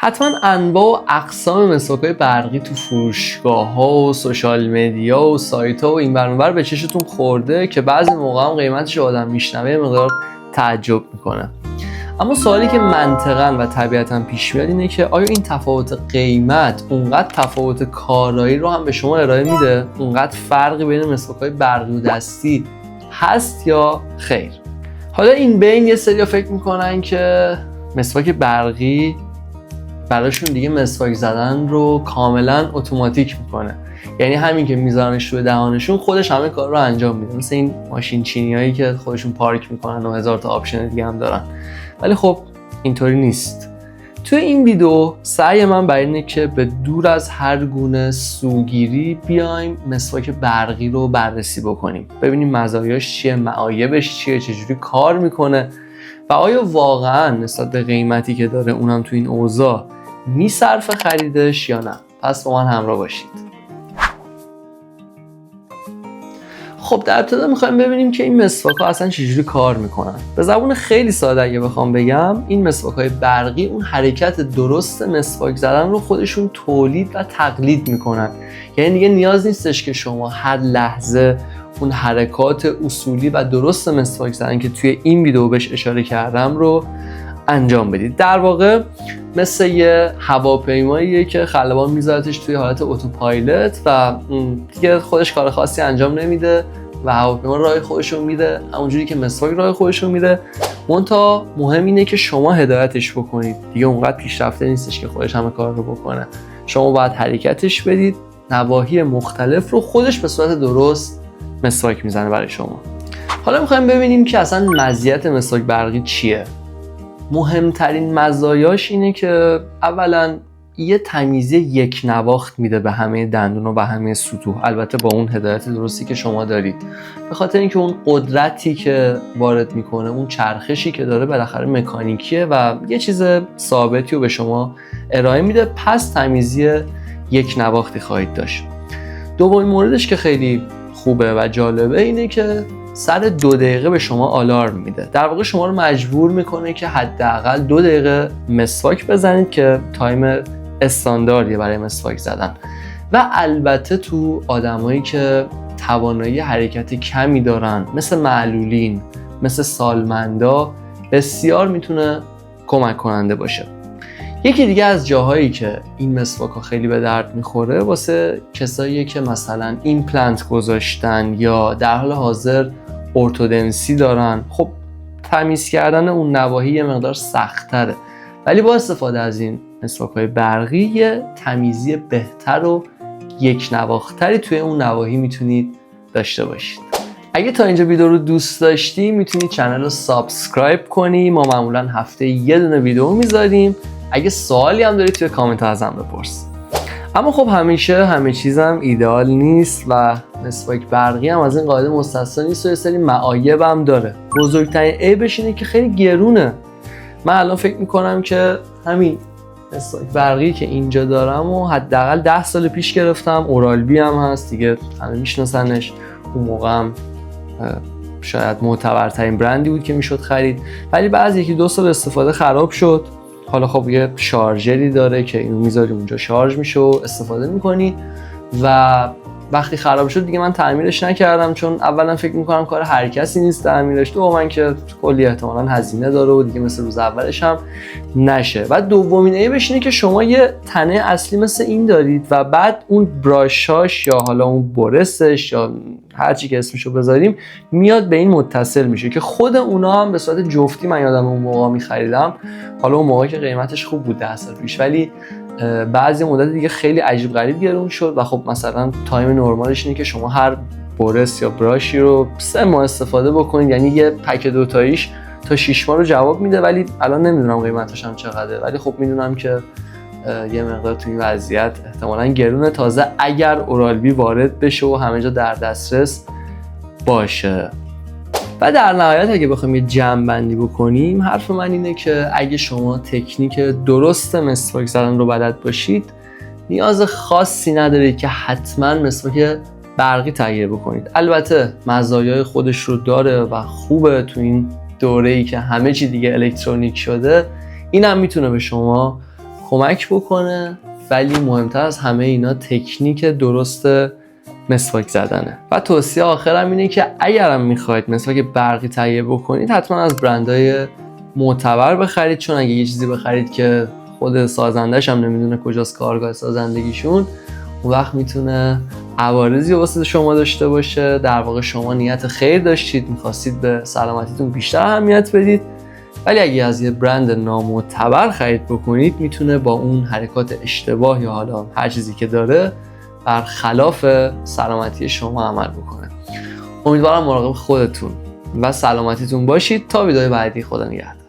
حتما انواع و اقسام مسواک‌های برقی تو فروشگاه‌ها و سوشال مدیا و سایت‌ها و این ور اون ور به چشتون خورده که بعضی موقع هم قیمتش آدم میشنوه یه مقدار تعجب میکنه. اما سوالی که منطقاً و طبیعتاً پیش میاد اینه که آیا این تفاوت قیمت اونقدر تفاوت کارایی رو هم به شما ارائه میده؟ اونقدر فرقی بین مسواک‌های برقی و دستی هست یا خیر؟ حالا این بین یه سری فکر میکنن که مسواک برقی براشون دیگه مسواک زدن رو کاملا اتوماتیک میکنه، یعنی همین که میذارنش روی دهانشون خودش همه کار رو انجام میده، مثل این ماشین چینیایی که خودشون پارک میکنن و هزار تا آپشن دیگه هم دارن. ولی خب اینطوری نیست. توی این ویدیو سعی من بر اینه که به دور از هر گونه سوگیری بیایم مسواک برقی رو بررسی بکنیم، ببینیم مزایاش چیه، معایبش چیه، چجوری کار میکنه و آیا واقعا نسبت به قیمتی که داره اونم تو این اوضاع میصرفه خریدش یا نه. پس با من همراه باشید. خب در ابتدا میخوایم ببینیم که این مسواک‌ها اصلا چجوری کار میکنن. به زبون خیلی ساده اگه بخوام بگم، این مسواک‌های برقی اون حرکت درست مسواک زدن رو خودشون تولید و تقلید میکنن، یعنی دیگه نیاز نیستش که شما هر لحظه اون حرکات اصولی و درست مسواک زدن که توی این ویدیو بهش اشاره کردم رو انجام بدید. در واقع مثل یه هواپیماییه که خلبان میذارتش توی حالت اتوپایلوت و دیگه خودش کار خاصی انجام نمیده و هواپیما راه خودشو میده همونجوری که مسواک راه خودشو میده. منتها مهم اینه که شما هدایتش بکنید، دیگه اونقدر پیشرفته نیستش که خودش همه کار رو بکنه. شما باید حرکتش بدید، نواحی مختلف رو خودش به صورت درست مسواک میزنه برای شما. حالا میخوایم ببینیم که اصلا مزیت مسواک برقی چیه. مهمترین مزایاش اینه که اولا یه تمیزی یک نواخت میده به همه دندون و به همه سطوح، البته با اون هدایت درستی که شما دارید، به خاطر اینکه اون قدرتی که وارد میکنه، اون چرخشی که داره بالاخره مکانیکیه و یه چیز ثابتی رو به شما ارائه میده، پس تمیزی یک نواختی خواهید داشت. دومین موردش که خیلی خوبه و جالبه اینه که سر 2 دقیقه به شما آلارم میده. در واقع شما رو مجبور میکنه که حداقل 2 دقیقه مسواک بزنید که تایم استانداردیه برای مسواک زدن. و البته تو آدمایی که توانایی حرکت کمی دارن، مثل معلولین، مثل سالمندا، بسیار میتونه کمک کننده باشه. یکی دیگه از جاهایی که این مسواک‌ها خیلی به درد میخوره واسه کسایی که مثلا ایمپلنت گذاشتن یا در حال حاضر ارتودنسی دارن. خب تمیز کردن اون نواحی یه مقدار سخت‌تره، ولی با استفاده از این مسواک‌های برقی یه تمیزی بهتر و یک نواختری توی اون نواحی میتونید داشته باشید. اگه تا اینجا ویدیو رو دوست داشتی میتونید چنل رو سابسکرایب کنی. ما معمولا هفته یه دونه ویدیو میذاریم. اگه سوالی هم داری توی کامنت ها ازم بپرس. اما خب همیشه همه چیزم ایدئال نیست و مسواک برقی هم از این قاعده مستثنا نیست و یه سری معایب هم داره. بزرگترین عیبش اینه که خیلی گرونه. من الان فکر میکنم که همین مسواک برقی که اینجا دارم و حداقل 10 سال پیش گرفتم. اورال بی هم هست دیگه، همه میشناسنش. اون موقع هم شاید معتبرترین برندی بود که میشد خرید، ولی بعد 1-2 سال استفاده خراب شد. حالا خب یه شارژری داره که اینو میذاری اونجا شارژ میشه و استفاده میکنی و وقتی خراب شد دیگه من تعمیرش نکردم، چون اولا فکر میکنم کار هر کسی نیست تعمیرش، دوما که کلی احتمالاً هزینه داره و دیگه مثل روز اولش هم نشه. و دومین عیبش اینه که شما یه تنه اصلی مثل این دارید و بعد اون براشاش یا حالا اون برسش یا هر چی که اسمشو بذاریم میاد به این متصل میشه که خود اونا هم به صورت جفتی من یادم اون موقع میخریدم. حالا اون موقع که قیمتش خوب بود 10 سال پیش، ولی بعضی مدت دیگه خیلی عجیب غریب گرون شد و خب مثلا تایم نرمالش اینه که شما هر برس یا براشی رو 3 ماه استفاده بکنید، یعنی یه پک 2 تاییش تا 6 ماه رو جواب میده. ولی الان نمیدونم قیمتش هم چقدره، ولی خب میدونم که یه مقدار تو این وضعیت احتمالاً گرونه، تازه اگر اورال بی وارد بشه و همه جا در دسترس باشه. و در نهایت اگه بخوایم یه جمع‌بندی بکنیم، حرف من اینه که اگه شما تکنیک درست مسواک زدن رو بلد باشید، نیاز خاصی ندارید که حتما مسواک برقی تهیه بکنید. البته مزایای خودش رو داره و خوبه تو این دوره‌ای که همه چی دیگه الکترونیک شده. این هم میتونه به شما کمک بکنه، ولی مهمتر از همه اینا تکنیک درست مسواک زدنه. و توصیه آخرم اینه که اگرم میخواید مسواک برقی تهیه بکنید حتما از برندهای معتبر بخرید، چون اگه یه چیزی بخرید که خود سازندش هم نمیدونه کجاست کارگاه سازندگیشون، اون وقت میتونه عوارضی واسه شما داشته باشه. در واقع شما نیت خیر داشتید، میخواستید به سلامتیتون بیشتر اهمیت بدید، ولی اگه از یه برند نامعتبر خرید بکنید میتونه با اون حرکات اشتباه یا حالا هر چیزی که داره برخلاف سلامتی شما عمل بکنه. امیدوارم مراقب خودتون و سلامتیتون باشید. تا ویدیو بعدی، خدا نگهدار.